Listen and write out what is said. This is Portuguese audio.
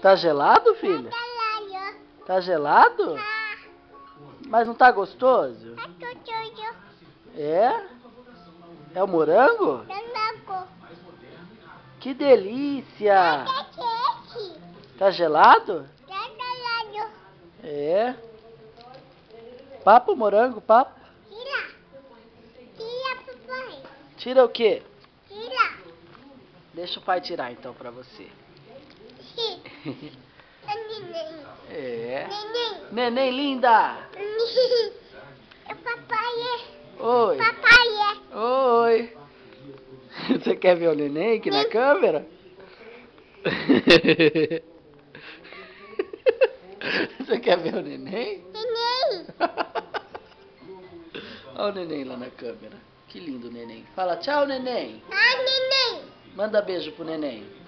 Tá gelado, filha? Tá gelado? Mas não tá gostoso? É? É o morango? Que delícia! Tá gelado? É. Papo, morango, papo. Tira, papai. Tira o quê? Tira. Deixa o pai tirar então pra você. Neném. É. Neném. Neném linda! O papai Oi. Papai Oi. Você quer ver o neném aqui na câmera? Você quer ver o neném? Neném. Olha o neném lá na câmera. Que lindo neném. Fala tchau, neném. Ah, neném. Manda beijo pro neném.